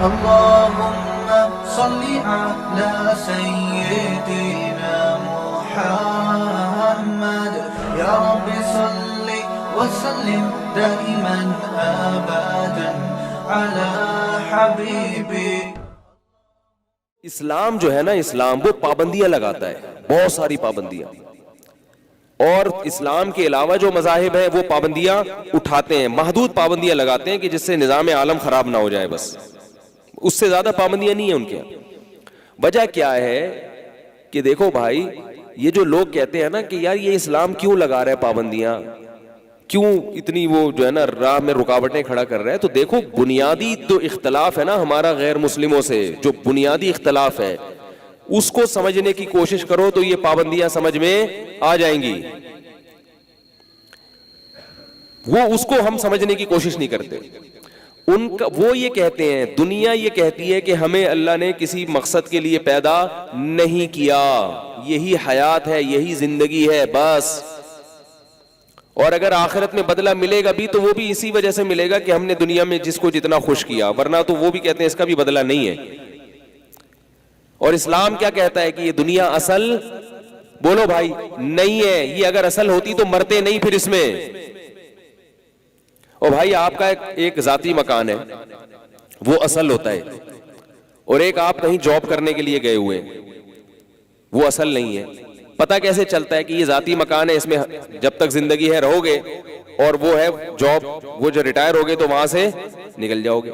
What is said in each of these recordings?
اللهم صل على سيدنا محمد يا رب صل وسلم دائما ابدا على حبيبي. اسلام جو ہے نا، اسلام وہ پابندیاں لگاتا ہے، بہت ساری پابندیاں، اور اسلام کے علاوہ جو مذاہب ہیں وہ پابندیاں اٹھاتے ہیں، محدود پابندیاں لگاتے ہیں کہ جس سے نظام عالم خراب نہ ہو جائے، بس اس سے زیادہ پابندیاں نہیں ہیں ان کے. وجہ کیا ہے کہ دیکھو بھائی، یہ جو لوگ کہتے ہیں نا کہ یار یہ اسلام کیوں لگا رہا ہے پابندیاں، کیوں اتنی وہ جو ہے نا راہ میں رکاوٹیں کھڑا کر رہا ہے، تو دیکھو بنیادی جو اختلاف ہے نا ہمارا غیر مسلموں سے، جو بنیادی اختلاف ہے اس کو سمجھنے کی کوشش کرو تو یہ پابندیاں سمجھ میں آ جائیں گی. وہ اس کو ہم سمجھنے کی کوشش نہیں کرتے. وہ یہ کہتے ہیں، دنیا یہ کہتی ہے کہ ہمیں اللہ نے کسی مقصد کے لیے پیدا نہیں کیا، یہی حیات ہے، یہی زندگی ہے بس، اور اگر آخرت میں بدلہ ملے گا بھی تو وہ بھی اسی وجہ سے ملے گا کہ ہم نے دنیا میں جس کو جتنا خوش کیا، ورنہ تو وہ بھی کہتے ہیں اس کا بھی بدلہ نہیں ہے. اور اسلام کیا کہتا ہے کہ یہ دنیا اصل، بولو بھائی، نہیں ہے. یہ اگر اصل ہوتی تو مرتے نہیں پھر اس میں. اور بھائی آپ کا ایک ذاتی مکان ہے وہ اصل ہوتا ہے، اور ایک آپ کہیں جاب کرنے کے لیے گئے ہوئے وہ اصل نہیں ہے. پتہ کیسے چلتا ہے کہ یہ ذاتی مکان ہے، اس میں جب تک زندگی ہے رہو گے، اور وہ ہے جاب، وہ جو ریٹائر ہو گئے تو وہاں سے نکل جاؤ گے.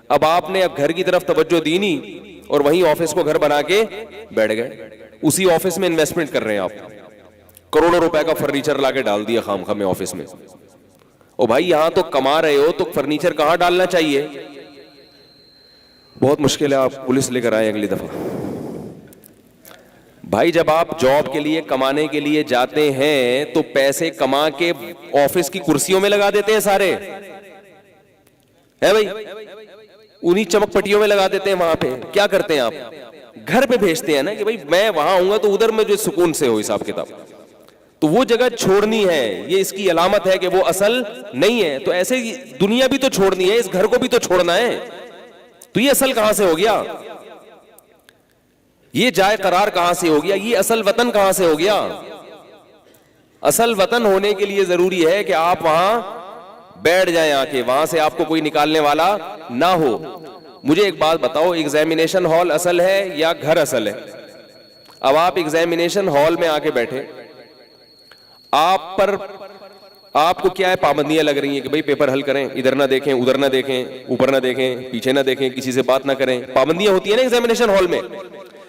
اب آپ نے گھر کی طرف توجہ دی نہیں اور وہیں آفس کو گھر بنا کے بیٹھ گئے، اسی آفس میں انویسٹمنٹ کر رہے ہیں آپ، کروڑوں روپے کا فرنیچر لا کے ڈال دیا خام خواہ میں آفس میں. او بھائی یہاں تو کما رہے ہو تو فرنیچر کہاں ڈالنا چاہیے؟ بہت مشکل ہے، آپ پولیس لے کر آئیں اگلی دفعہ. بھائی جب آپ جاب کے لیے کمانے کے لیے جاتے ہیں تو پیسے کما کے آفس کی کرسیوں میں لگا دیتے ہیں سارے، ہے بھائی، انہی چمک پٹیوں میں لگا دیتے ہیں. وہاں پہ کیا کرتے ہیں آپ؟ گھر پہ بھیجتے ہیں نا کہ بھائی میں وہاں ہوں گا تو ادھر میں جو سکون سے ہو حساب کتاب، تو وہ جگہ چھوڑنی ہے. یہ اس کی علامت ہے کہ وہ اصل نہیں ہے. تو ایسے دنیا بھی تو چھوڑنی ہے، اس گھر کو بھی تو چھوڑنا ہے. تو یہ اصل کہاں سے ہو گیا؟ یہ جائے قرار کہاں سے ہو گیا؟ یہ اصل وطن کہاں سے ہو گیا؟ اصل وطن ہونے کے لیے ضروری ہے کہ آپ وہاں بیٹھ جائیں آ کے، وہاں سے آپ کو کوئی نکالنے والا نہ ہو. مجھے ایک بات بتاؤ، ایگزامینیشن ہال اصل ہے یا گھر اصل ہے؟ اب آپ ایگزامینیشن ہال میں آ کے بیٹھے، آپ کو کیا ہے پابندیاں لگ رہی ہیں کہ بھئی پیپر حل کریں، ادھر نہ دیکھیں، ادھر نہ دیکھیں، اوپر نہ دیکھیں، پیچھے نہ دیکھیں، کسی سے بات نہ کریں. پابندیاں ہوتی ہیں نا ایگزامینیشن ہال میں،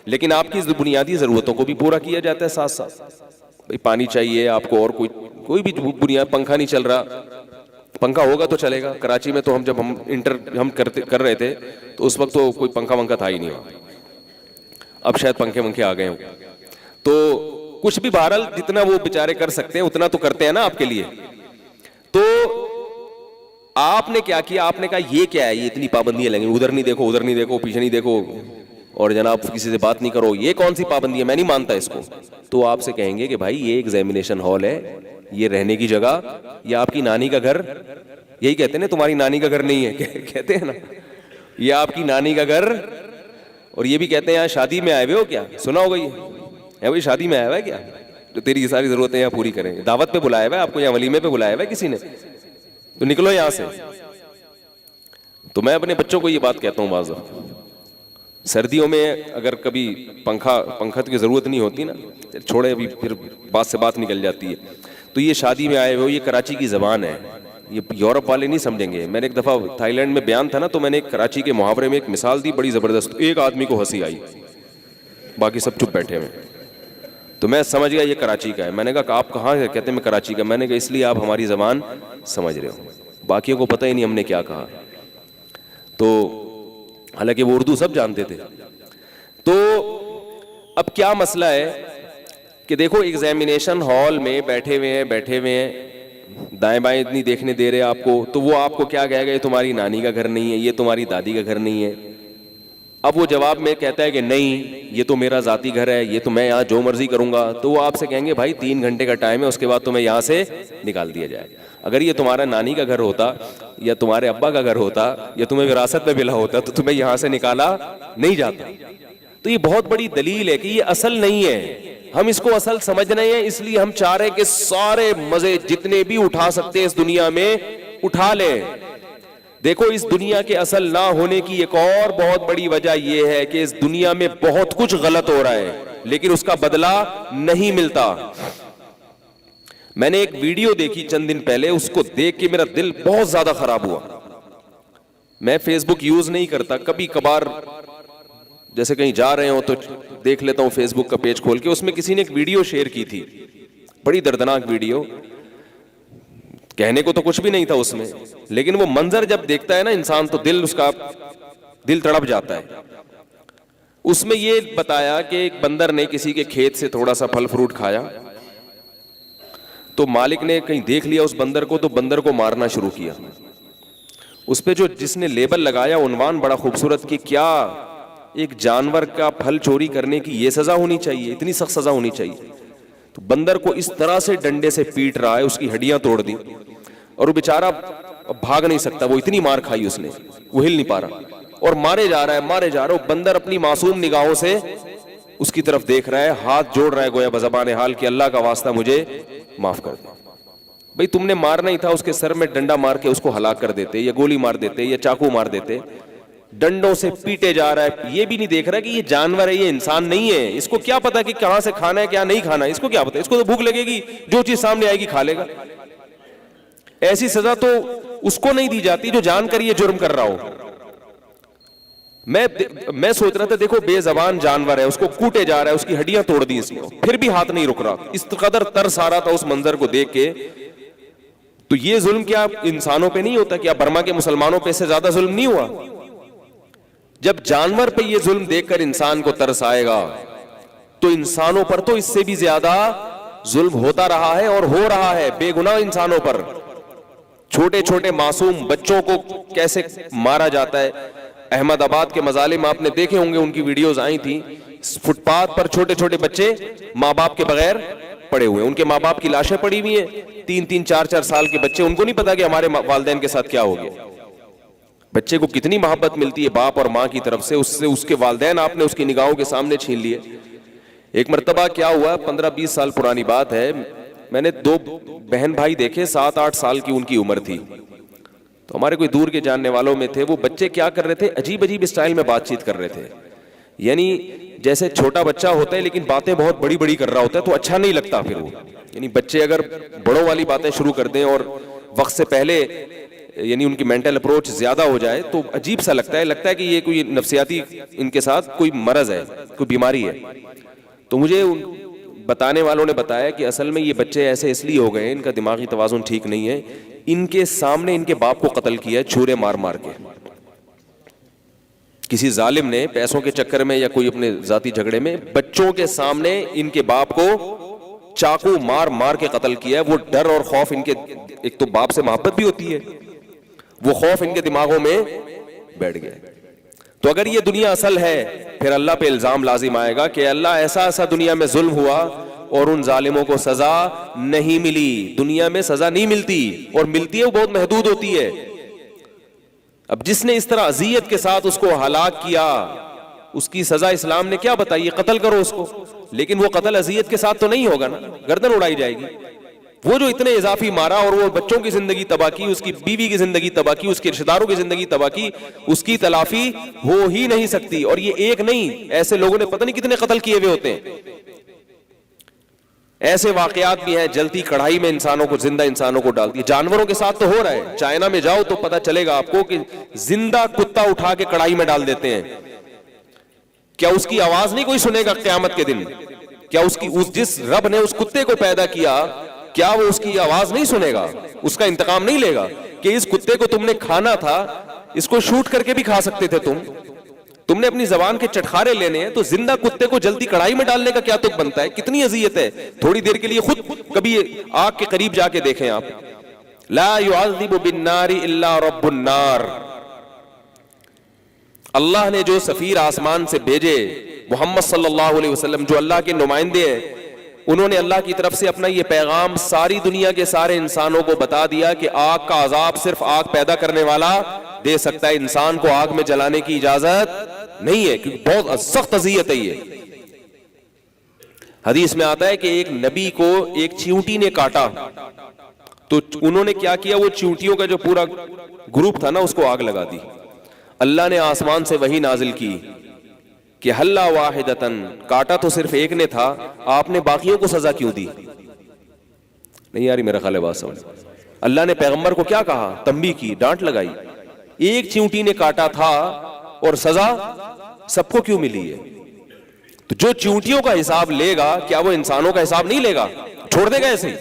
لیکن آپ کی بنیادی ضرورتوں کو بھی پورا کیا جاتا ہے ساتھ ساتھ. بھئی پانی چاہیے آپ کو، اور کوئی بھی بنیاد، پنکھا نہیں چل رہا، پنکھا ہوگا تو چلے گا. کراچی میں تو جب ہم کر رہے تھے تو اس وقت تو کوئی پنکھا ونکھا تھا ہی نہیں. اب شاید پنکھے ونکھے آ گئے ہوں. تو کچھ بھی بہرحال جتنا وہ بیچارے کر سکتے ہیں اتنا تو کرتے ہیں نا آپ کے لیے. تو آپ نے کیا کیا؟ آپ نے کہا یہ کیا ہے، یہ اتنی پابندیاں لگیں، ادھر نہیں دیکھو، ادھر نہیں دیکھو، پیچھے نہیں دیکھو، اور جناب کسی سے بات نہیں کرو. یہ کون سی پابندی ہے؟ میں نہیں مانتا اس کو. تو آپ سے کہیں گے کہ بھائی یہ ایگزامینیشن ہال ہے، یہ رہنے کی جگہ، یہ آپ کی نانی کا گھر. یہی کہتے ہیں نا، تمہاری نانی کا گھر نہیں ہے، کہتے ہیں نا، یہ آپ کی نانی کا گھر. اور یہ بھی کہتے ہیں یہاں شادی میں آئے ہوئے ہو کیا؟ سنا ہوگا یہ ہے بھائی، شادی میں آیا ہوا ہے کیا تو تیری یہ ساری ضرورتیں یہاں پوری کریں. دعوت پہ بلایا ہوا ہے آپ کو، یا ولیمے پہ بلایا ہوا ہے کسی نے، تو نکلو یہاں سے. تو میں اپنے بچوں کو یہ بات کہتا ہوں بعض دفعہ، سردیوں میں اگر کبھی پنکھا کی ضرورت نہیں ہوتی نا، چھوڑے ابھی پھر بات سے بات نکل جاتی ہے. تو یہ شادی میں آئے ہوئے، یہ کراچی کی زبان ہے، یہ یورپ والے نہیں سمجھیں گے. میں نے ایک دفعہ تھائی لینڈ میں بیان تھا نا، تو میں نے کراچی کے محاورے میں ایک مثال دی بڑی زبردست. ایک آدمی کو ہنسی آئی، باقی سب چپ بیٹھے ہوئے. تو میں سمجھ گیا یہ کراچی کا ہے. میں نے کہا کہ آپ کہاں سے؟ کہتے ہیں میں کراچی کا. میں نے کہا اس لیے آپ ہماری زبان سمجھ رہے ہو، باقیوں کو پتہ ہی نہیں ہم نے کیا کہا. تو حالانکہ وہ اردو سب جانتے تھے. تو اب کیا مسئلہ ہے کہ دیکھو ایگزامینیشن ہال میں بیٹھے ہوئے ہیں، دائیں بائیں اتنی دیکھنے دے رہے آپ کو. تو وہ آپ کو کیا کہے گا؟ یہ تمہاری نانی کا گھر نہیں ہے، یہ تمہاری دادی کا گھر نہیں ہے. اب وہ جواب میں کہتا ہے کہ نہیں یہ تو میرا ذاتی گھر ہے, یہ تو میں یہاں جو مرضی کروں گا, تو وہ آپ سے کہیں گے بھائی 3 گھنٹے کا ٹائم ہے, اس کے بعد تمہیں یہاں سے نکال دیا جائے. اگر یہ تمہارا نانی کا گھر ہوتا یا تمہارے ابا کا گھر ہوتا یا تمہیں وراثت میں ملا ہوتا تو تمہیں یہاں سے نکالا نہیں جاتا. تو یہ بہت بڑی دلیل ہے کہ یہ اصل نہیں ہے, ہم اس کو اصل سمجھ رہے ہیں, اس لیے ہم چاہ رہے ہیں کہ سارے مزے جتنے بھی اٹھا سکتے ہیں اس دنیا میں اٹھا لیں. دیکھو اس دنیا کے اصل نہ ہونے کی ایک اور بہت بڑی وجہ یہ ہے کہ اس دنیا میں بہت کچھ غلط ہو رہا ہے لیکن اس کا بدلہ نہیں ملتا. میں نے ایک ویڈیو دیکھی چند دن پہلے, اس کو دیکھ کے میرا دل بہت زیادہ خراب ہوا. میں فیس بک یوز نہیں کرتا, کبھی کبھار جیسے کہیں جا رہے ہوں تو دیکھ لیتا ہوں فیس بک کا پیج کھول کے. اس میں کسی نے ایک ویڈیو شیئر کی تھی, بڑی دردناک ویڈیو, کہنے کو تو کچھ بھی نہیں تھا اس میں, لیکن وہ منظر جب دیکھتا ہے نا انسان تو دل اس کا دل تڑپ جاتا ہے. اس میں یہ بتایا کہ ایک بندر نے کسی کے کھیت سے تھوڑا سا پھل فروٹ کھایا, تو مالک نے کہیں دیکھ لیا اس بندر کو, تو بندر کو مارنا شروع کیا. اس پہ جس نے لیبل لگایا عنوان بڑا خوبصورت کہ کیا ایک جانور کا پھل چوری کرنے کی یہ سزا ہونی چاہیے, اتنی سخت سزا ہونی چاہیے. تو بندر کو اس طرح سے ڈنڈے سے پیٹ رہا ہے, اس کی ہڈیاں توڑ دی, اور وہ بیچارہ بھاگ نہیں سکتا, وہ اتنی مار کھائی اس نے, وہ ہل نہیں پا رہا, اور مارے جا رہا ہے مارے جا رہا ہے. بندر اپنی معصوم نگاہوں سے اس کی طرف دیکھ رہا ہے, ہاتھ جوڑ رہا ہے گویا بزبان حال کہ اللہ کا واسطہ مجھے معاف کر دے. بھئی تم نے مارنا ہی تھا, اس کے سر میں ڈنڈا مار کے اس کو ہلاک کر دیتے, یا گولی مار دیتے, یا چاقو مار دیتے. ڈنڈوں سے پیٹے جا رہا ہے, یہ بھی نہیں دیکھ رہا کہ یہ جانور ہے, یہ انسان نہیں ہے. اس کو کیا پتا کہ کہاں سے کھانا ہے کیا نہیں کھانا ہے, اس کو کیا پتا, اس کو تو بھوک لگے گی, جو چیز سامنے آئے گی کھا لے گا. ایسی سزا تو اس کو نہیں دی جاتی جو جان کر یہ جرم کر رہا ہو. میں سوچ رہا تھا دیکھو بے زبان جانور ہے, اس کو کوٹے جا رہا ہے, اس کی ہڈیاں توڑ دی اس کو, پھر بھی ہاتھ نہیں رک رہا. اس قدر ترس آ رہا تھا اس منظر کو دیکھ کے. تو یہ ظلم کیا انسانوں پہ نہیں ہوتا, کیا برما کے مسلمانوں پہ سے زیادہ ظلم نہیں ہوا؟ جب جانور پہ یہ ظلم دیکھ کر انسان کو ترس آئے گا تو انسانوں پر تو اس سے بھی زیادہ ظلم ہوتا رہا ہے اور ہو رہا ہے بے گناہ انسانوں پر. چھوٹے چھوٹے معصوم بچوں کو کیسے مارا جاتا ہے. احمد آباد کے مظالم آپ نے دیکھے ہوں گے, ان کی ویڈیوز آئی تھی. فٹ پاتھ پر چھوٹے چھوٹے بچے ماں باپ کے بغیر پڑے ہوئے, ان کے ماں باپ کی لاشیں پڑی ہوئی ہیں, 3-3 4-4 سال کے بچے, ان کو نہیں پتا کہ ہمارے والدین کے ساتھ کیا ہو گیا. بچے کو کتنی محبت ملتی ہے باپ اور ماں کی طرف سے, اس کے والدین آپ نے اس کی نگاہوں کے سامنے چھین لیے. ایک مرتبہ کیا ہوا, 15-20 سال پرانی بات ہے, میں نے 2 بہن بھائی دیکھے, 7-8 سال کی ان کی عمر تھی. تو ہمارے کوئی دور کے جاننے والوں میں تھے. وہ بچے کیا کر رہے تھے, عجیب عجیب اسٹائل میں بات چیت کر رہے تھے. یعنی جیسے چھوٹا بچہ ہوتا ہے لیکن باتیں بہت بڑی بڑی کر رہا ہوتا ہے تو اچھا نہیں لگتا. پھر وہ یعنی بچے اگر بڑوں والی باتیں شروع کر دیں اور وقت سے پہلے یعنی ان کی مینٹل اپروچ زیادہ ہو جائے تو عجیب سا لگتا ہے کہ یہ کوئی نفسیاتی ان کے ساتھ کوئی مرض ہے, کوئی بیماری ہے. تو مجھے بتانے والوں نے بتایا کہ اصل میں یہ بچے ایسے اس لیے ہو گئے, ان کا دماغی توازن ٹھیک نہیں ہے. ان کے سامنے ان کے باپ کو قتل کیا ہے چھورے مار مار کے. کسی ظالم نے پیسوں کے چکر میں یا کوئی اپنے ذاتی جھگڑے میں بچوں کے سامنے ان کے باپ کو چاقو مار مار کے قتل کیا ہے. وہ ڈر اور خوف ان کے, ایک تو باپ سے محبت بھی ہوتی ہے, وہ خوف ان کے دماغوں میں بیٹھ گیا. تو اگر یہ دنیا اصل ہے پھر اللہ پہ الزام لازم آئے گا کہ اللہ ایسا دنیا میں ظلم ہوا اور ان ظالموں کو سزا نہیں ملی. دنیا میں سزا نہیں ملتی, اور ملتی ہے وہ بہت محدود ہوتی ہے. اب جس نے اس طرح اذیت کے ساتھ اس کو ہلاک کیا, اس کی سزا اسلام نے کیا بتائی, قتل کرو اس کو. لیکن وہ قتل اذیت کے ساتھ تو نہیں ہوگا نا, گردن اڑائی جائے گی. وہ جو اتنے اضافی مارا اور وہ بچوں کی زندگی تباہ کی, اس کی بیوی کی زندگی تباہ کی, اس کے رشتہ داروں کی زندگی تباہ کی, اس کی تلافی ہو ہی نہیں سکتی. اور یہ ایک نہیں, ایسے لوگوں نے پتہ نہیں کتنے قتل کیے ہوئے ہوتے ہیں. ایسے واقعات بھی ہیں, جلتی کڑھائی میں انسانوں کو, زندہ انسانوں کو ڈالتی ہے. جانوروں کے ساتھ تو ہو رہا ہے. چائنا میں جاؤ تو پتہ چلے گا آپ کو کہ زندہ کتا اٹھا کے کڑھائی میں ڈال دیتے ہیں. کیا اس کی آواز نہیں کوئی سنے گا قیامت کے دن؟ کیا جس رب نے اس کتے کو پیدا کیا, کیا وہ اس کی آواز نہیں سنے گا, اس کا انتقام نہیں لے گا کہ اس کتے کو تم نے کھانا تھا, اس کو شوٹ کر کے بھی کھا سکتے تھے تم نے اپنی زبان کے چٹخارے لینے ہیں, تو زندہ کتے کو جلتی کڑھائی میں ڈالنے کا کیا تک بنتا ہے؟ کتنی اذیت ہے. تھوڑی دیر کے لیے خود کبھی آگ کے قریب جا کے دیکھیں آپ. لا يعذب بالنار الا رب النار. اللہ نے جو سفیر آسمان سے بھیجے محمد صلی اللہ علیہ وسلم جو اللہ کے نمائندے ہیں، انہوں نے اللہ کی طرف سے اپنا یہ پیغام ساری دنیا کے سارے انسانوں کو بتا دیا کہ آگ کا عذاب صرف آگ پیدا کرنے والا دے سکتا ہے، انسان کو آگ میں جلانے کی اجازت نہیں ہے، کیونکہ بہت سخت اذیت ہے یہ۔ حدیث میں آتا ہے کہ ایک نبی کو ایک چیونٹی نے کاٹا تو انہوں نے کیا کیا، وہ چیونٹیوں کا جو پورا گروپ تھا نا اس کو آگ لگا دی۔ اللہ نے آسمان سے وحی نازل کی کہ حلّا واحدتن، کاٹا تو صرف ایک نے تھا، آپ نے باقیوں کو سزا کیوں دی؟ نہیں یاری میرا خیال ہے بات سمجھ۔ اللہ نے پیغمبر کو کیا کہا؟ تنبیہ کی، ڈانٹ لگائی۔ ایک چیونٹی نے کاٹا تھا اور سزا سب کو کیوں ملی ہے؟ تو جو چیونٹیوں کا حساب لے گا کیا وہ انسانوں کا حساب نہیں لے گا؟ چھوڑ دے گا ایسے ہی؟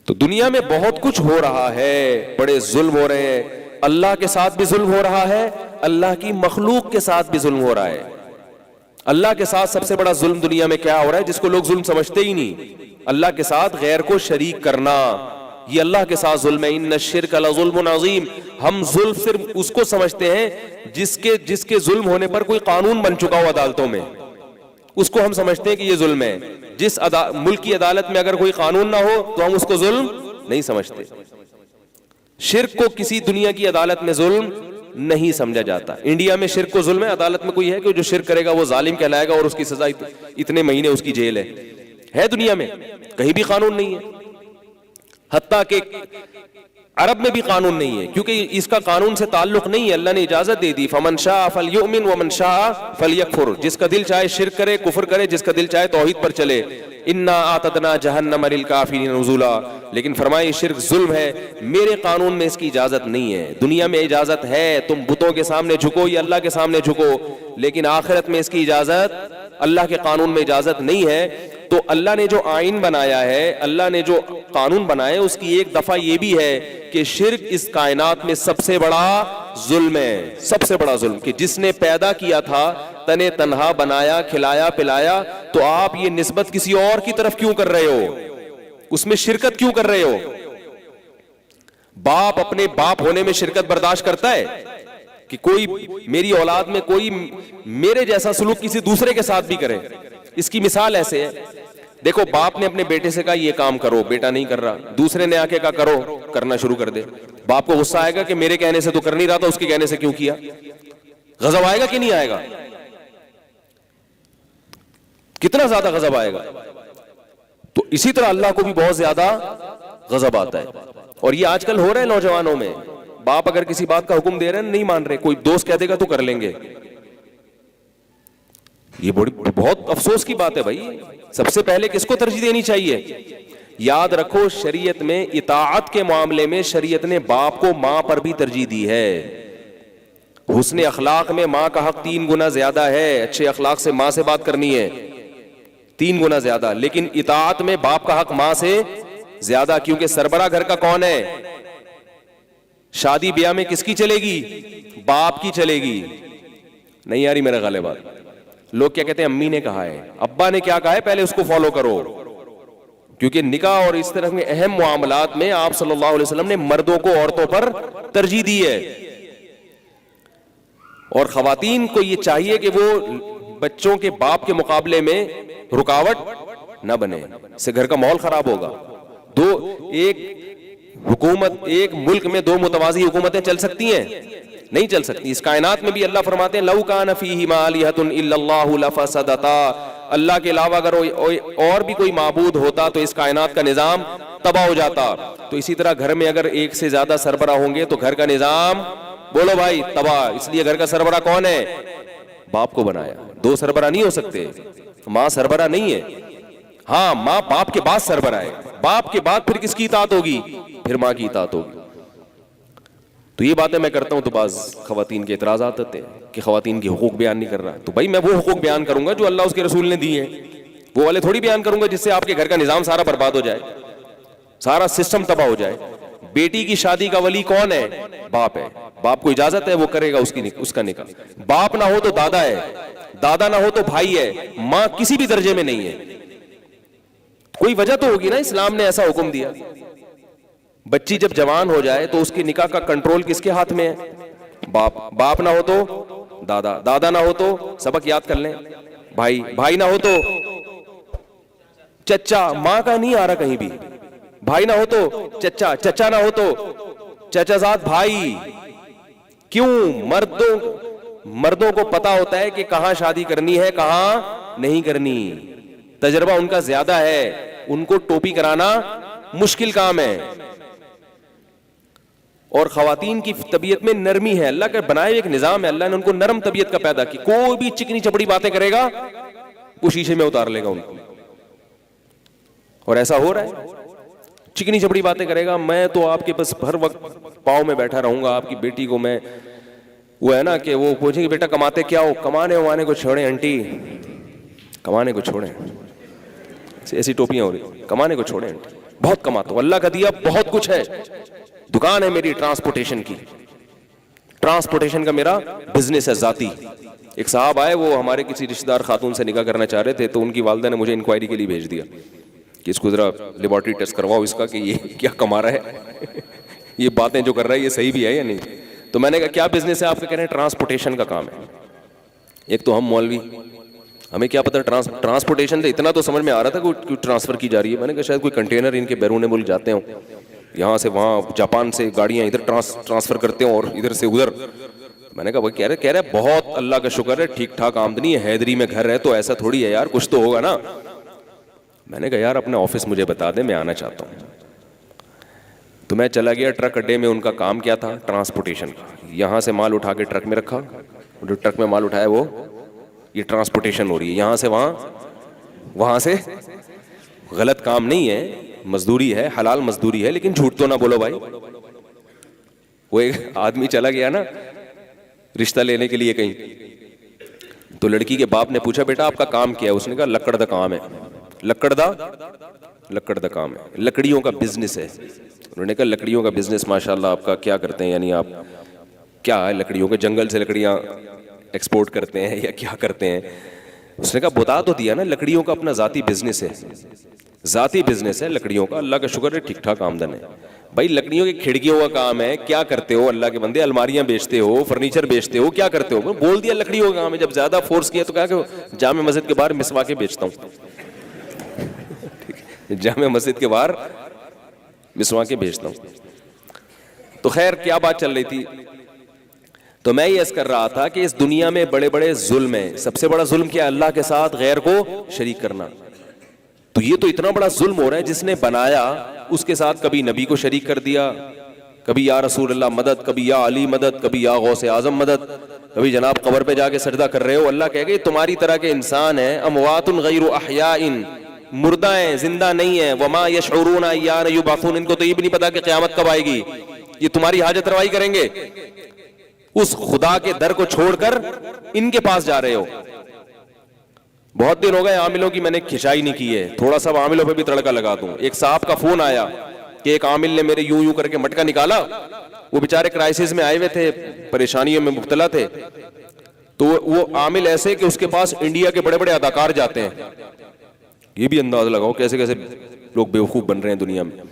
تو دنیا میں بہت کچھ ہو رہا ہے، بڑے ظلم ہو رہے ہیں، اللہ کے ساتھ بھی ظلم ہو رہا ہے، اللہ کی مخلوق کے ساتھ بھی ظلم ہو رہا ہے۔ اللہ کے ساتھ سب سے بڑا ظلم دنیا میں کیا ہو رہا ہے جس کو لوگ ظلم سمجھتے ہی نہیں؟ اللہ کے ساتھ غیر کو شریک کرنا، یہ اللہ کے ساتھ ظلم ہے۔ ان الشرک لظلم عظیم، ہم ظلم صرف اس کو سمجھتے ہیں جس کے ظلم ہونے پر کوئی قانون بن چکا ہو عدالتوں میں، اس کو ہم سمجھتے ہیں کہ یہ ظلم ہے۔ جس ملک کی عدالت میں اگر کوئی قانون نہ ہو تو ہم اس کو ظلم نہیں سمجھتے۔ شرک کو کسی دنیا کی عدالت میں ظلم نہیں سمجھا جاتا۔ انڈیا میں شرک کو ظلم ہے، عدالت میں کوئی ہے کہ جو شرک کرے گا وہ ظالم کہلائے گا اور اس کی سزا اتنے مہینے اس کی جیل ہے دنیا میں؟ کہیں بھی قانون نہیں ہے، حتیٰ کہ عرب میں بھی قانون نہیں ہے، کیونکہ اس کا قانون سے تعلق نہیں ہے، اللہ نے اجازت دے دی فمن شاء فلیؤمن ومن شاء فلیکفر، جس کا دل چاہے شرک کرے کفر کرے، جس کا دل چاہے توحید پر چلے۔ انا اعتدنا جہنم للکافرین نزلا، لیکن فرمائے شرک ظلم ہے، میرے قانون میں اس کی اجازت نہیں ہے۔ دنیا میں اجازت ہے، تم بتوں کے سامنے جھکو یا اللہ کے سامنے جھکو، لیکن آخرت میں اس کی اجازت اللہ کے قانون میں اجازت نہیں ہے۔ تو اللہ نے جو آئین بنایا ہے، اللہ نے جو قانون بنایا ہے، اس کی ایک دفعہ یہ بھی ہے کہ شرک اس کائنات میں سب سے بڑا ظلم ہے، سب سے بڑا ظلم، کہ جس نے پیدا کیا تھا، تنے تنہا بنایا، کھلایا پلایا، تو آپ یہ نسبت کسی اور کی طرف کیوں کر رہے ہو؟ اس میں شرکت کیوں کر رہے ہو؟ باپ اپنے باپ ہونے میں شرکت برداشت کرتا ہے کہ کوئی میری اولاد میں کوئی میرے جیسا سلوک کسی دوسرے کے ساتھ بھی کرے؟ اس کی مثال ایسے ہے، دیکھو باپ نے اپنے بیٹے سے کہا یہ کام کرو، بیٹا نہیں کر رہا، دوسرے نے آ کے کہا کرو، کرنا شروع کر دے۔ باپ کو غصہ آئے گا کہ میرے کہنے سے تو کر نہیں رہا تھا، اس کے کہنے سے کیوں کیا؟ غضب آئے گا کہ نہیں آئے گا؟ کتنا زیادہ غضب آئے گا؟ تو اسی طرح اللہ کو بھی بہت زیادہ غضب آتا ہے، اور یہ آج کل ہو رہا ہے نوجوانوں میں۔ باپ اگر کسی بات کا حکم دے رہے ہیں نہیں مان رہے، کوئی دوست کہہ دے گا تو کر لیں گے۔ یہ بہت افسوس کی بات ہے بھائی۔ سب سے پہلے کس کو ترجیح دینی چاہیے؟ یاد رکھو شریعت میں اطاعت کے معاملے میں شریعت نے باپ کو ماں پر بھی ترجیح دی ہے۔ حسن اخلاق میں ماں کا حق 3 گنا زیادہ ہے، اچھے اخلاق سے ماں سے بات کرنی ہے 3 گنا زیادہ، لیکن اطاعت میں باپ کا حق ماں سے زیادہ، کیونکہ سربراہ گھر کا کون ہے؟ شادی بیاہ میں کس کی چلے گی؟ باپ کی چلے گی۔ نہیں یاری میرا غالب بات، لوگ کیا کہتے ہیں امی نے کہا ہے، ابا نے کیا کہا ہے، پہلے اس کو فالو کرو، کیونکہ نکاح اور اس طرح کے اہم معاملات میں آپ صلی اللہ علیہ وسلم نے مردوں کو عورتوں پر ترجیح دی ہے، اور خواتین کو یہ چاہیے کہ وہ بچوں کے باپ کے مقابلے میں رکاوٹ نہ بنے، اس سے گھر کا ماحول خراب ہوگا۔ ایک ملک میں 2 متوازی حکومتیں چل سکتی ہیں؟ نہیں چل سکتی۔ اس کائنات میں بھی اللہ فرماتے ہیں لو کان فیہما آلہۃ الا اللہ لفسدتا، اللہ کے علاوہ اگر اور بھی کوئی معبود ہوتا تو اس کائنات کا نظام تباہ ہو جاتا۔ تو اسی طرح گھر میں اگر ایک سے زیادہ سربراہ ہوں گے تو گھر کا نظام، بولو بھائی، تباہ۔ اس لیے گھر کا سربراہ کون ہے؟ باپ کو بنایا۔ 2 سربراہ نہیں ہو سکتے، ماں سربراہ نہیں ہے، ہاں ماں باپ کے بعد سربراہ ہے، باپ کے بعد پھر کس کی اطاعت ہوگی؟ پھر ماں کی اطاعت ہوگی۔ تو یہ باتیں میں کرتا ہوں تو بعض خواتین کے اعتراضات آتے ہیں کہ خواتین کے حقوق بیان نہیں کر رہا، تو بھائی میں وہ حقوق بیان کروں گا جو اللہ اس کے رسول نے دیے ہیں، وہ والے تھوڑی بیان کروں گا جس سے آپ کے گھر کا نظام سارا برباد ہو جائے، سارا سسٹم تباہ ہو جائے۔ بیٹی کی شادی کا ولی کون ہے؟ باپ ہے، باپ کو اجازت ہے وہ کرے گا اس کا نکاح۔ باپ نہ ہو تو دادا ہے، دادا نہ ہو تو بھائی ہے، ماں کسی بھی درجے میں نہیں ہے۔ کوئی وجہ تو ہوگی نا اسلام نے ایسا حکم دیا۔ بچی جب جوان ہو جائے تو اس کے نکاح کا کنٹرول کس کے ہاتھ میں ہے؟ باپ نہ ہو تو دادا، دادا نہ ہو تو سبق یاد کر لیں، بھائی نہ ہو تو چچا، ماں کا نہیں آ رہا کہیں بھی، بھائی نہ ہو تو چچا، چچا نہ ہو تو چچا زاد بھائی. کیوں؟ مردوں کو پتا ہوتا ہے کہ کہاں شادی کرنی ہے کہاں نہیں کرنی، تجربہ ان کا زیادہ ہے، ان کو ٹوپی کرانا مشکل کام ہے. اور خواتین کی طبیعت میں نرمی ہے، اللہ کا بنائے ایک نظام ہے، اللہ نے ان کو نرم طبیعت کا پیدا کی. کوئی بھی چکنی چپڑی باتیں کرے گا وہ شیشے میں اتار لے گا ان کو، اور ایسا ہو رہا ہے. چکنی چپڑی باتیں کرے گا، میں تو آپ کے بس ہر وقت پاؤں میں بیٹھا رہوں گا. آپ کی بیٹی کو میں، وہ ہے نا کہ وہ پوچھیں گے بیٹا کماتے کیا ہو؟ کمانے ومانے کو چھوڑیں آنٹی، کمانے کو چھوڑیں. ایسی ٹوپیاں ہو رہی، کمانے کو چھوڑیں آنٹی، بہت کماتا ہوں، اللہ کا دیا بہت کچھ ہے، دکان ہے میری ٹرانسپورٹیشن کی، ٹرانسپورٹیشن کا میرا بزنس ہے ذاتی. ایک صاحب آئے، وہ ہمارے کسی رشتہ دار خاتون سے نکاح کرنا چاہ رہے تھے، تو ان کی والدہ نے مجھے انکوائری کے لیے بھیج دیا کہ اس کو ذرا لیبارٹری ٹیسٹ کرواؤ اس کا کہ یہ کیا کما رہا ہے، یہ باتیں جو کر رہا ہے یہ صحیح بھی ہے یا نہیں. تو میں نے کہا کیا بزنس ہے آپ کا؟ کہہ رہے ہیں ٹرانسپورٹیشن کا کام ہے. ایک تو ہم مولوی، ہمیں کیا پتا ٹرانسپورٹیشن سے، اتنا تو سمجھ میں آ رہا تھا کہ ٹرانسفر کی جا رہی ہے. میں نے کہا شاید کوئی کنٹینر ان کے بیرون ملک جاتے ہوں، یہاں سے وہاں، جاپان سے گاڑیاں ادھر ٹرانسفر کرتے ہوں اور ادھر سے ادھر. میں نے کہا وہ کہہ رہے بہت اللہ کا شکر ہے ٹھیک ٹھاک آمدنی ہے، حیدری میں گھر ہے، تو ایسا تھوڑی ہے یار، کچھ تو ہوگا نا. میں نے کہا یار اپنا آفس مجھے بتا دیں، میں آنا چاہتا ہوں. تو میں چلا گیا ٹرک اڈے میں. ان کا کام کیا تھا؟ ٹرانسپورٹیشن کا. یہاں سے مال اٹھا کے ٹرک میں رکھا، جو ٹرک میں مال اٹھایا وہ یہ ٹرانسپورٹیشن ہو رہی ہے، یہاں سے وہاں، وہاں سے. غلط کام نہیں ہے، مزدوری ہے، حلال مزدوری ہے، لیکن جھوٹ تو نہ بولو بھائی. وہ ایک آدمی چلا گیا نا رشتہ لینے کے لیے کہیں، تو لڑکی کے باپ نے پوچھا بیٹا آپ کا کام کیا ہے؟ اس نے کہا لکڑ دا کام ہے. لکڑ دا کام ہے، لکڑیوں کا بزنس ہے. انہوں نے کہا لکڑیوں کا بزنس ماشاءاللہ آپ کا کیا کرتے ہیں؟ یعنی آپ کیا ہے لکڑیوں کے جنگل سے لکڑیاں ایکسپورٹ کرتے ہیں یا کیا کرتے ہیں؟ اس نے کہا بتا تو دیا نا، لکڑیوں کا اپنا ذاتی بزنس ہے، ذاتی بزنس ہے لکڑیوں کا، اللہ کا شکر ہے ٹھیک ٹھاک آمدن ہے. بھائی لکڑیوں کی کھڑکیوں کا کام ہے، کیا کرتے ہو اللہ کے بندے؟ الماریاں بیچتے ہو، فرنیچر بیچتے ہو، کیا کرتے ہو؟ بول دیا لکڑیوں کا کام ہے. جب زیادہ فورس کیا تو کہا کہ جامع مسجد کے باہر مسواکیں بیچتا ہوں. جامع مسجد کے باہر مسواکیں بیچتا ہوں. تو خیر کیا بات چل رہی تھی؟ تو میں یہ عرض کر رہا تھا کہ اس دنیا میں بڑے بڑے ظلم ہیں. سب سے بڑا ظلم کیا ہے؟ اللہ کے ساتھ غیر کو شریک کرنا. تو یہ تو اتنا بڑا ظلم ہو رہا ہے، جس نے بنایا اس کے ساتھ کبھی نبی کو شریک کر دیا، کبھی یا رسول اللہ مدد، کبھی یا علی مدد، کبھی یا غوث اعظم مدد، کبھی جناب قبر پہ جا کے سجدہ کر رہے ہو. اللہ کہے گا تمہاری طرح کے انسان ہیں، اموات غیر احیاء، مردہ ہیں، زندہ نہیں ہیں. وما یشعرون ایان یبعثون، ان کو تو یہ بھی نہیں پتا کہ قیامت کب آئے گی. یہ تمہاری حاجت روائی کریں گے. اس خدا کے در کو چھوڑ کر ان کے پاس جا رہے ہو. بہت دن ہو گئے عاملوں کی میں نے کھچائی نہیں کی ہے، تھوڑا سا عاملوں پہ بھی تڑکا لگا دوں. ایک صاحب کا فون آیا کہ ایک عامل نے میرے یوں کر کے مٹکا نکالا. وہ بیچارے کرائسس میں آئے ہوئے تھے، پریشانیوں میں مبتلا تھے. تو وہ عامل ایسے کہ اس کے پاس انڈیا کے بڑے بڑے اداکار جاتے ہیں. یہ بھی انداز لگاؤ کیسے کیسے لوگ بیوقوف بن رہے ہیں دنیا میں.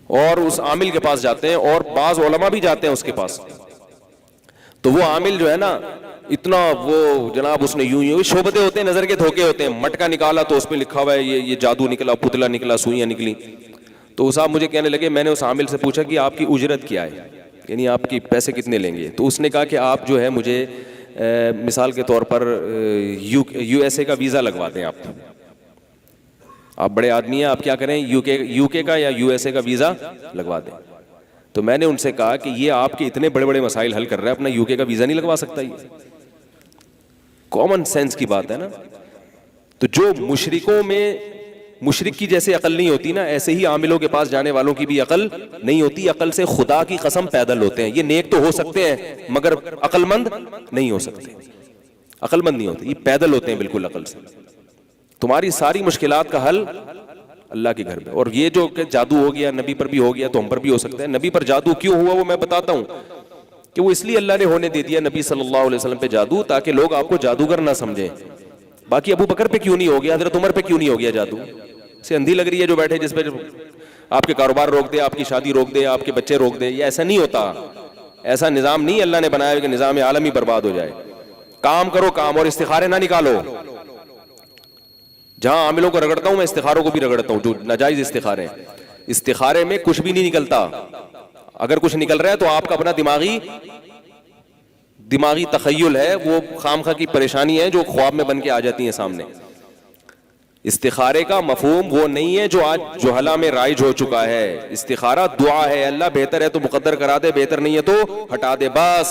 اور اس عامل کے پاس جاتے ہیں، اور بعض علماء بھی جاتے ہیں اس کے پاس. تو وہ عامل جو ہے نا اتنا وہ جناب اس نے یوں شعبتیں ہوتے ہیں، نظر کے دھوکے ہوتے ہیں. مٹکا نکالا تو اس پہ لکھا ہوا ہے یہ جادو نکلا، پتلا نکلا، سوئیاں نکلی. تو وہ صاحب مجھے کہنے لگے، میں نے اس عامل سے پوچھا کہ آپ کی اجرت کیا ہے، یعنی آپ کی پیسے کتنے لیں گے؟ تو اس نے کہا کہ آپ جو ہے مجھے مثال کے طور پر یو ایس اے کا ویزا لگوا دیں. آپ بڑے آدمی ہیں، آپ کیا کریں، یو کے کا یا یو ایس اے کا ویزا لگوا دیں. تو میں نے ان سے کہا کہ یہ آپ کے اتنے بڑے بڑے مسائل حل کر رہا ہے، اپنا یو کے کا ویزا نہیں لگوا سکتا؟ یہ کامن سینس کی بات ہے نا. تو جو مشرکوں میں مشرک کی جیسے عقل نہیں ہوتی نا، ایسے ہی عاملوں کے پاس جانے والوں کی بھی عقل نہیں ہوتی. عقل سے خدا کی قسم پیدل ہوتے ہیں. یہ نیک تو ہو سکتے ہیں مگر عقل مند نہیں ہو سکتے، عقل مند نہیں ہوتے، یہ پیدل ہوتے ہیں بالکل عقل سے. تمہاری ساری مشکلات کا حل اللہ کے گھر میں. اور یہ جو کہ جادو ہو گیا نبی پر بھی ہو گیا تو ہم پر بھی ہو سکتا ہے. نبی پر جادو کیوں ہوا وہ میں بتاتا ہوں کہ وہ اس لیے اللہ نے ہونے دے دیا نبی صلی اللہ علیہ وسلم پہ جادو، تاکہ لوگ آپ کو جادوگر نہ سمجھیں. باقی ابو بکر پہ کیوں نہیں ہو گیا، حضرت عمر پہ کیوں نہیں ہو گیا جادو؟ اسے اندھی لگ رہی ہے جو بیٹھے جس پہ آپ کے کاروبار روک دے، آپ کی شادی روک دے، آپ کے بچے روک دے. یہ ایسا نہیں ہوتا. ایسا نظام نہیں اللہ نے بنایا کہ نظام عالم ہی برباد ہو جائے. کام کرو کام، اور استخارے نہ نکالو. جہاں عاملوں کو رگڑتا ہوں میں استخاروں کو بھی رگڑتا ہوں جو ناجائز استخارے ہیں. استخارے میں کچھ بھی نہیں نکلتا. اگر کچھ نکل رہا ہے تو آپ کا اپنا دماغی تخیل ہے، وہ خامخواہ کی پریشانی ہے جو خواب میں بن کے آ جاتی ہیں سامنے. استخارے کا مفہوم وہ نہیں ہے جو آج جہلا میں رائج ہو چکا ہے. استخارہ دعا ہے، اللہ بہتر ہے تو مقدر کرا دے، بہتر نہیں ہے تو ہٹا دے، بس.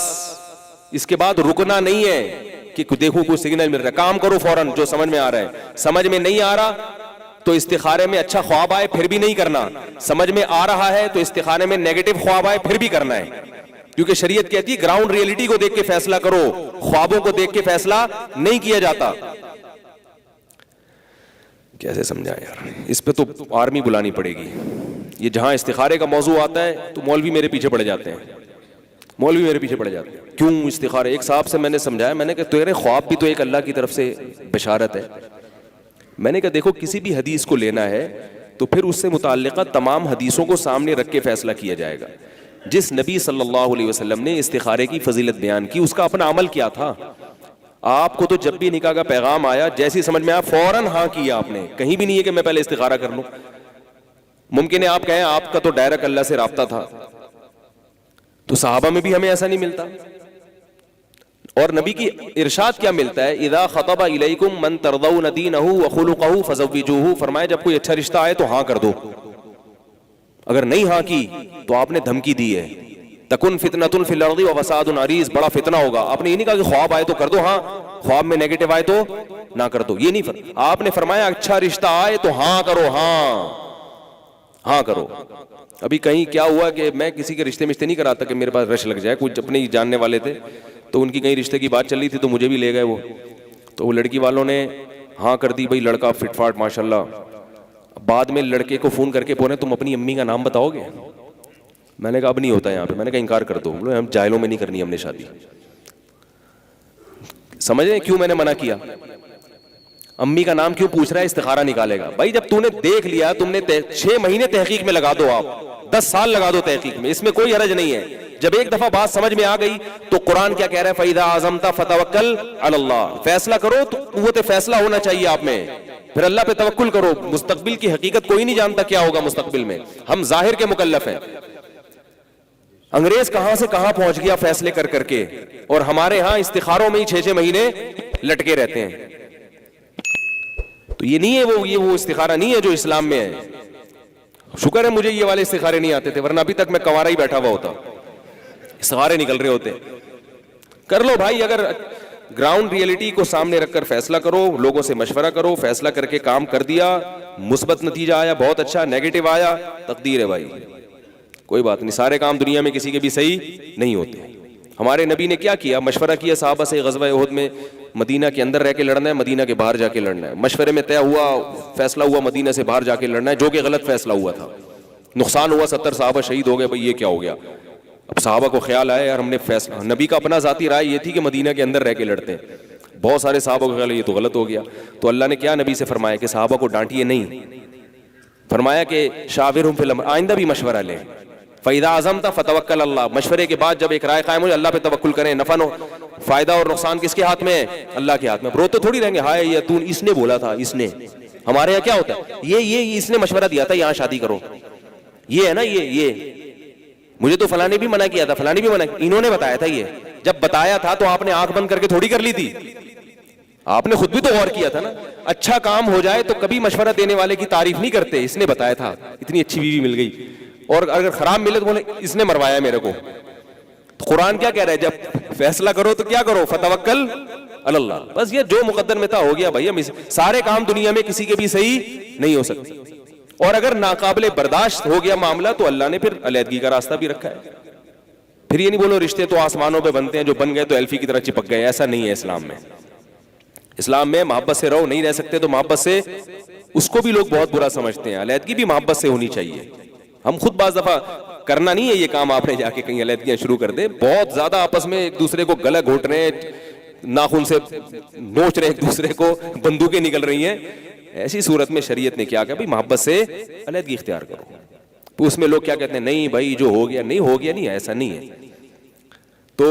اس کے بعد رکنا نہیں ہے کہ دیکھو کوئی سگنل مل رہا ہے، کام کرو فوراً جو سمجھ میں آ رہا ہے. سمجھ میں نہیں آ رہا تو استخارے میں اچھا خواب آئے پھر بھی نہیں کرنا. سمجھ میں آ رہا ہے تو استخارے میں نیگیٹو خواب آئے پھر بھی کرنا ہے. کیونکہ شریعت کہتی ہے گراؤنڈ ریئلٹی کو دیکھ کے فیصلہ کرو، خوابوں کو دیکھ کے فیصلہ نہیں کیا جاتا. کیسے سمجھا یار؟ اس پہ تو آرمی بلانی پڑے گی. یہ جہاں استخارے کا موضوع آتا ہے تو مولوی میرے پیچھے پڑ جاتے ہیں. کیوں استخارے؟ ایک صاحب سے میں نے سمجھایا، میں نے کہا تیرے خواب بھی تو ایک اللہ کی طرف سے بشارت ہے. میں نے کہا دیکھو کسی بھی حدیث کو لینا ہے تو پھر اس سے متعلقہ تمام حدیثوں کو سامنے رکھ کے فیصلہ کیا جائے گا. جس نبی صلی اللہ علیہ وسلم نے استخارے کی فضیلت بیان کی اس کا اپنا عمل کیا تھا. آپ کو تو جب بھی نکاح کا پیغام آیا جیسی سمجھ میں آیا فوراً ہاں کیا آپ نے. کہیں بھی نہیں ہے کہ میں پہلے استخارہ کر لوں. ممکن ہے آپ کہیں آپ کا تو ڈائریکٹ اللہ سے رابطہ تھا، تو صحابہ میں بھی ہمیں ایسا نہیں ملتا. اور نبی کی ارشاد کیا ملتا ہے؟ اذا خطب الیکم من ترضون دینہ وخلقہ فزوجوہ. فرمایا جب کوئی اچھا رشتہ آئے تو ہاں کر دو. اگر نہیں ہاں کی تو آپ نے دھمکی دی ہے، تکن فتنۃ فی الارض وفساد عریض. بڑا فتنہ ہوگا. آپ نے یہ نہیں کہا کہ خواب آئے تو کر دو ہاں، خواب میں نیگیٹو آئے تو نہ کر دو. یہ نہیں آپ نے فرمایا اچھا رشتہ آئے تو ہاں کرو، ہاں کرو. ابھی کہیں کیا ہوا کہ میں کسی کے رشتے نہیں کراتا کہ میرے پاس رش لگ جائے. کچھ اپنے ہی جاننے والے تھے تو ان کی کہیں رشتے کی بات چل رہی تھی تو مجھے بھی لے گئے وہ. تو وہ لڑکی والوں نے ہاں کر دی. بھائی لڑکا فٹ فاٹ ماشاء اللہ. بعد میں لڑکے کو فون کر کے پوچھے تم اپنی امی کا نام بتاؤ گے؟ میں نے کہا اب نہیں ہوتا یہاں پہ. میں نے کہا انکار کر دو. ہم جاہلوں میں نہیں کرنی ہم نے شادی. سمجھ رہے ہیں کیوں میں نے منع کیا؟ امی کا نام کیوں پوچھ رہا ہے؟ استخارہ نکالے گا. بھائی جب تو نے دیکھ لیا، تم نے 6 مہینے تحقیق میں لگا دو، آپ 10 سال لگا دو تحقیق میں، اس میں کوئی حرج نہیں ہے. جب ایک دفعہ بات سمجھ میں آ گئی تو قرآن کیا کہہ رہا ہے؟ فَإِذَا عَزَمْتَ فَتَوَكَّلْ عَلَى اللَّهِ. فیصلہ کرو تو قوت فیصلہ ہونا چاہیے آپ میں، پھر اللہ پہ توکل کرو. مستقبل کی حقیقت کوئی نہیں جانتا کیا ہوگا مستقبل میں. ہم ظاہر کے مکلف ہیں. انگریز کہاں سے کہاں پہنچ گیا فیصلے کر کر کے، اور ہمارے ہاں استخاروں میں ہی 6 مہینے لٹکے رہتے ہیں. تو یہ نہیں ہے وہ استخارہ نہیں ہے جو اسلام میں ہے. شکر ہے مجھے یہ والے استخارے نہیں آتے تھے، ورنہ ابھی تک میں کنوارا ہی بیٹھا ہوا ہوتا. استخارے نکل رہے ہوتے. کر لو بھائی. اگر گراؤنڈ ریئلٹی کو سامنے رکھ کر فیصلہ کرو، لوگوں سے مشورہ کرو، فیصلہ کر کے کام کر دیا، مثبت نتیجہ آیا بہت اچھا، نیگیٹو آیا تقدیر ہے بھائی، کوئی بات نہیں. سارے کام دنیا میں کسی کے بھی صحیح نہیں ہوتے. ہمارے نبی نے کیا کیا؟ مشورہ کیا صحابہ سے. غزوہ احد میں مدینہ کے اندر رہ کے لڑنا ہے، مدینہ کے باہر جا کے لڑنا ہے. مشورے میں طے ہوا، فیصلہ ہوا مدینہ سے باہر جا کے لڑنا ہے، جو کہ غلط فیصلہ ہوا تھا. نقصان ہوا، 70 صحابہ شہید ہو گئے. بھائی یہ کیا ہو گیا؟ اب صحابہ کو خیال آیا یار ہم نے فیصلہ، نبی کا اپنا ذاتی رائے یہ تھی کہ مدینہ کے اندر رہ کے لڑتے ہیں. بہت سارے صحابہ کو خیال ہے یہ تو غلط ہو گیا. تو اللہ نے کیا نبی سے فرمایا کہ صحابہ کو ڈانٹیے نہیں. فرمایا کہ شاورہم فی الامر، آئندہ بھی مشورہ لیں. فَإِذَا عَزَمْتَ فَتَوَكَّلْ عَلَى اللَّهِ. مشورے کے بعد جب ایک رائے قائم ہو، اللہ پہ توکل کریں. نفع فائدہ اور نقصان کس کے ہاتھ میں ہے؟ اللہ کے ہاتھ میں. روتے تھوڑی رہیں گے ہائے یہ تو اس نے بولا تھا، اس نے. ہمارے یہاں کیا ہوتا ہے؟ یہ اس نے مشورہ دیا تھا یہاں شادی کرو. یہ ہے نا یہ مجھے تو فلاں نے بھی منع کیا تھا، فلاں نے بھی منع کیا، انہوں نے بتایا تھا. یہ جب بتایا تھا تو آپ نے آنکھ بند کر کے تھوڑی کر لی تھی، آپ نے خود بھی تو غور کیا تھا نا. اچھا کام ہو جائے تو کبھی مشورہ دینے والے کی تعریف نہیں کرتے، اس نے بتایا تھا، اتنی اچھی بیوی مل گئی. اور اگر خراب ملے تو بولے اس نے مروایا میرے کو. تو قرآن کیا کہہ رہا ہے؟ جب فیصلہ کرو تو کیا کرو؟ فتوکل علی اللہ. بس یہ جو مقدر میں تھا ہو گیا بھائی. ہم سارے کام دنیا میں کسی کے بھی صحیح نہیں ہو سکتے. اور اگر ناقابل برداشت ہو گیا معاملہ تو اللہ نے پھر علیحدگی کا راستہ بھی رکھا ہے. پھر یہ نہیں بولو رشتے تو آسمانوں پہ بنتے ہیں، جو بن گئے تو ایلفی کی طرح چپک گئے. ایسا نہیں ہے اسلام میں. اسلام میں محبت سے رہو، نہیں رہ سکتے تو محبت سے. اس کو بھی لوگ بہت برا سمجھتے ہیں. علیحدگی بھی محبت سے ہونی چاہیے. ہم خود بعض دفعہ کرنا نہیں ہے یہ کام آپ نے جا کے کہیں علیحدگیاں شروع کر دے. بہت زیادہ آپس میں ایک دوسرے کو گلا گھونٹ رہے ہیں، ناخن سے نوچ رہے ہیں ایک دوسرے کو، بندوقیں نکل رہی ہیں. ایسی صورت میں شریعت نے کیا کہا؟ بھائی محبت سے علیحدگی اختیار کرو. تو اس میں لوگ کیا کہتے ہیں؟ نہیں بھائی جو ہو گیا نہیں ہو گیا. نہیں ایسا نہیں ہے. تو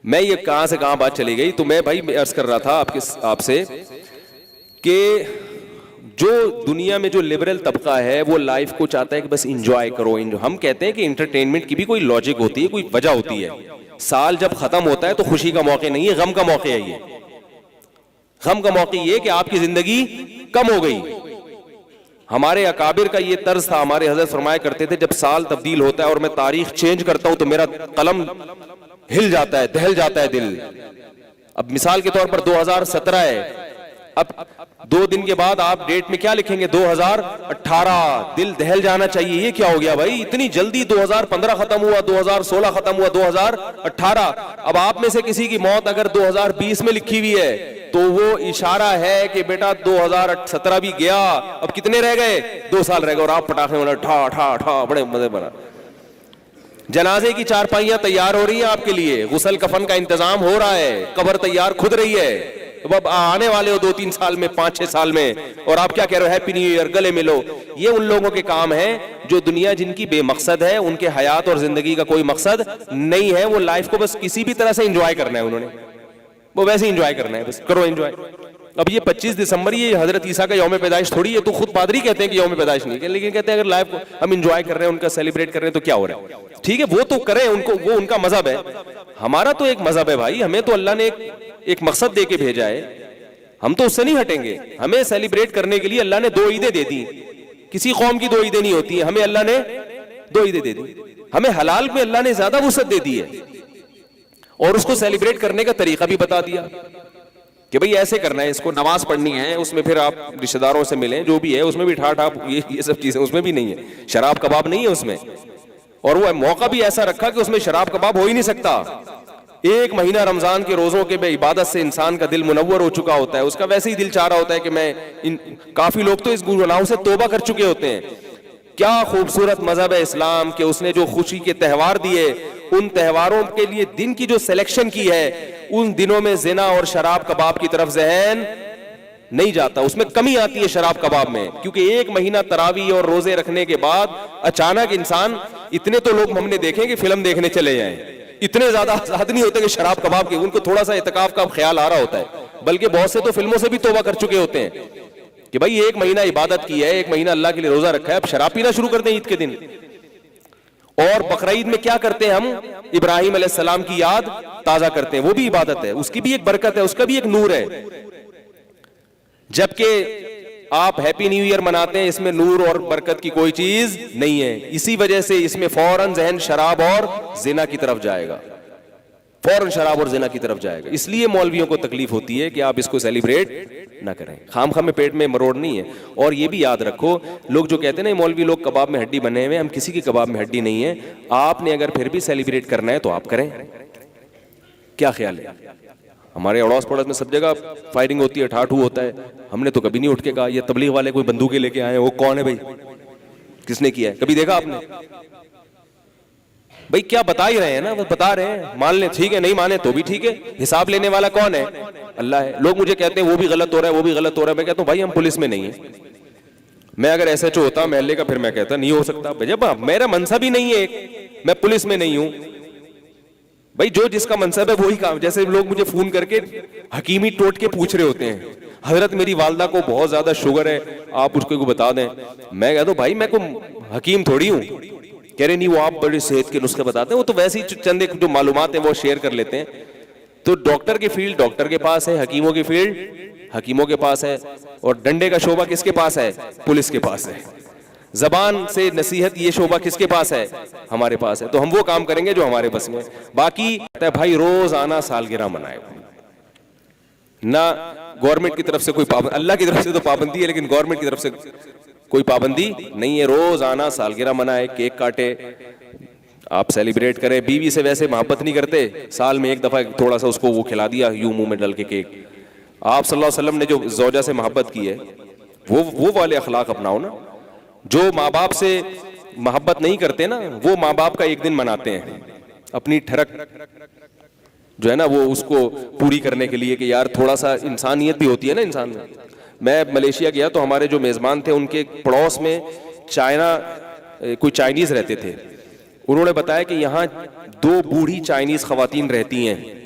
میں یہ کہاں سے کہاں بات چلی گئی, تو میں بھائی عرض کر رہا تھا آپ سے کہ جو دنیا میں جو لبرل طبقہ ہے وہ لائف کو چاہتا ہے کہ بس انجوائے کرو. ہم کہتے ہیں کہ انٹرٹینمنٹ کی بھی کوئی لاجک ہوتی ہے, کوئی وجہ ہوتی ہے. سال جب ختم ہوتا ہے تو خوشی کا موقع نہیں ہے, غم کا موقع ہے. یہ غم کا موقع یہ کہ آپ کی زندگی کم ہو گئی. ہمارے اکابر کا یہ طرز تھا, ہمارے حضرت فرمایا کرتے تھے جب سال تبدیل ہوتا ہے اور میں تاریخ چینج کرتا ہوں تو میرا قلم ہل جاتا ہے, دہل جاتا ہے دل. اب مثال کے طور پر 2017 ہے, اب 2 دن کے بعد آپ ڈیٹ میں کیا لکھیں گے؟ 2018. دل دہل جانا چاہیے. یہ کیا ہو گیا بھائی, اتنی جلدی 2015 ختم ہوا, 2016 ختم ہوا, 2018. اب آپ میں سے کسی کی موت اگر 2020 میں لکھی ہوئی ہے تو وہ اشارہ ہے کہ بیٹا 2017 بھی گیا, اب کتنے رہ گئے؟ 2 سال رہ گئے. اور آپ پٹاخے والا ٹھا ٹھا ٹھا بڑے مزے بنا. جنازے کی چارپائیاں تیار ہو رہی ہیں آپ کے لیے, غسل کفن کا انتظام ہو رہا ہے, قبر تیار کھد رہی ہے. اب آنے والے ہو 2-3 سال میں, 5-6 سال میں, اور آپ کیا کہہ رہے ہو ہیپی نیو ایئر, گلے ملو. یہ ان لوگوں کے کام ہیں جو دنیا جن کی بے مقصد ہے, ان کے حیات اور زندگی کا کوئی مقصد نہیں ہے. وہ لائف کو بس کسی بھی طرح سے انجوائے کرنا ہے, انہوں نے وہ ویسے انجوائے کرنا ہے, بس کرو انجوائے. اب یہ 25 دسمبر یہ حضرت عیسیٰ کا یوم پیدائش تھوڑی ہے, تو خود پادری کہتے ہیں کہ یوم پیدائش نہیں ہے, لیکن کہتے ہیں اگر لائف کو ہم انجوائے کر رہے ہیں, ان کا سیلیبریٹ کر رہے ہیں, تو کیا ہو رہا ہے؟ ٹھیک ہے, وہ تو کریں, ان کو, وہ ان کا مذہب ہے. ہمارا تو ایک مذہب ہے بھائی, ہمیں تو اللہ نے ایک مقصد دے کے بھیجا ہے, ہم تو اس سے نہیں ہٹیں گے. ہمیں سیلیبریٹ کرنے کے لیے اللہ نے 2 عیدیں دے دی. کسی قوم کی 2 عیدیں نہیں ہوتی ہیں, ہمیں اللہ نے 2 عیدیں دے دی. ہمیں حلال میں اللہ نے زیادہ وسعت دے دی ہے, اور اس کو سیلیبریٹ کرنے کا طریقہ بھی بتا دیا کہ بھئی ایسے کرنا ہے, اس کو نماز پڑھنی ہے, اس میں پھر آپ رشتہ داروں سے ملیں, جو بھی ہے اس میں بھی ٹھا ٹھا یہ سب چیزیں اس میں بھی نہیں ہے. شراب کباب نہیں ہے اس میں, اور وہ موقع بھی ایسا رکھا کہ اس میں شراب کباب ہو ہی نہیں سکتا. 1 مہینہ رمضان کے روزوں کے بے عبادت سے انسان کا دل منور ہو چکا ہوتا ہے, اس کا ویسے ہی دل چاہ رہا ہوتا ہے کہ میں کافی لوگ تو اس گناہوں سے توبہ کر چکے ہوتے ہیں. کیا خوبصورت مذہب ہے اسلام کہ اس نے جو خوشی کے تہوار دیے, ان تہواروں کے لیے دن کی جو سلیکشن کی ہے, ان دنوں میں زنا اور شراب کباب کی طرف ذہن نہیں جاتا. اس میں کمی آتی ہے شراب کباب میں, کیونکہ 1 مہینہ تراویح اور روزے رکھنے کے بعد اچانک انسان, اتنے تو لوگ ہم نے دیکھے کہ فلم دیکھنے چلے جائیں, اتنے زیادہ آزاد نہیں ہوتے کہ شراب کباب کے, ان کو تھوڑا سا اعتکاف کا خیال آ رہا ہوتا ہے. بلکہ بہت سے تو فلموں سے بھی توبہ کر چکے ہوتے ہیں کہ بھائی 1 مہینہ عبادت کی ہے, 1 مہینہ اللہ کے لیے روزہ رکھا ہے, اب شراب پینا شروع کر دیں عید کے دن. اور بقرعید میں کیا کرتے ہیں ہم؟ ابراہیم علیہ السلام کی یاد تازہ کرتے ہیں, وہ بھی عبادت ہے, اس کی بھی ایک برکت ہے, اس کا بھی ایک نور ہے. جبکہ آپ ہیپی نیو ایئر مناتے ہیں, اس میں نور اور برکت کی کوئی چیز نہیں ہے. اسی وجہ سے اس میں فوراً ذہن شراب اور زنا کی طرف جائے گا, فوراً شراب اور زنا کی طرف جائے گا. اس لیے مولویوں کو تکلیف ہوتی ہے کہ آپ اس کو سیلیبریٹ نہ کریں. خام خام میں پیٹ میں مروڑ نہیں ہے. اور یہ بھی یاد رکھو, لوگ جو کہتے ہیں نا مولوی لوگ کباب میں ہڈی بنے ہوئے, ہم کسی کی کباب میں ہڈی نہیں ہے. آپ نے اگر پھر بھی سیلیبریٹ کرنا ہے تو آپ کریں. کیا خیال ہے؟ ہمارے اڑوس پڑوس میں سب جگہ فائرنگ ہوتی ہے, ٹھاٹھو ہوتا ہے. ہم نے تو کبھی نہیں اٹھ کے کہا یہ تبلیغ والے کوئی بندوقیں لے کے آئے, وہ کون ہے بھائی, کس نے کیا ہے, کبھی دیکھا آپ نے؟ بھائی کیا بتا ہی رہے ہیں نا, وہ بتا رہے ہیں, مان لیں ٹھیک ہے, نہیں مانے تو بھی ٹھیک ہے. حساب لینے والا کون ہے؟ اللہ ہے. لوگ مجھے کہتے ہیں وہ بھی غلط ہو رہا ہے, وہ بھی غلط ہو رہا ہے. میں کہتا ہوں بھائی ہم پولیس میں نہیں ہیں. میں اگر ایس ایچ او ہوتا محلے کا, پھر میں کہتا نہیں ہو سکتا. جب میرا منصب ہی نہیں ہے, میں پولیس میں نہیں ہوں. بھائی جو جس کا منصب ہے وہی کام. جیسے لوگ مجھے فون کر کے حکیمی ٹوٹ کے پوچھ رہے ہوتے ہیں, حضرت میری والدہ کو بہت زیادہ شوگر ہے, آپ اس کو بتا دیں. میں کہتا ہوں بھائی میں کوئی حکیم تھوڑی ہوں. کہہ رہے نہیں وہ آپ بڑے صحت کے نسخے بتاتے ہیں, وہ تو ویسے ہی چند ایک جو معلومات ہیں وہ شیئر کر لیتے ہیں. تو ڈاکٹر کی فیلڈ ڈاکٹر کے پاس ہے, حکیموں کی فیلڈ حکیموں کے پاس ہے, اور ڈنڈے کا شعبہ کس کے پاس ہے؟ پولیس کے پاس ہے. زبان سے نصیحت یہ شعبہ کس کے پاس ہے؟ ہمارے پاس ہے. تو ہم وہ کام کریں گے جو ہمارے بس میں. باقی بھائی روز آنا سالگرہ منائے, نہ گورنمنٹ کی طرف سے کوئی پابند, اللہ کی طرف سے تو پابندی ہے لیکن گورنمنٹ کی طرف سے کوئی پابندی نہیں ہے. روز آنا سالگرہ منائے, کیک کاٹے, آپ سیلیبریٹ کریں. بیوی سے ویسے محبت نہیں کرتے, سال میں 1 دفعہ تھوڑا سا اس کو وہ کھلا دیا یوں منہ میں ڈل کے کیک. آپ صلی اللہ علیہ وسلم نے جو زوجہ سے محبت کی ہے وہ والے اخلاق اپناؤ نا. جو ماں باپ سے محبت نہیں کرتے نا, وہ ماں باپ کا 1 دن مناتے ہیں اپنی ٹھڑک جو ہے نا وہ اس کو پوری کرنے کے لیے کہ یار تھوڑا سا انسانیت بھی ہوتی ہے نا انسان میں. میں ملیشیا گیا تو ہمارے جو میزبان تھے ان کے پڑوس میں کوئی چائنیز رہتے تھے. انہوں نے بتایا کہ یہاں 2 بوڑھی چائنیز خواتین رہتی ہیں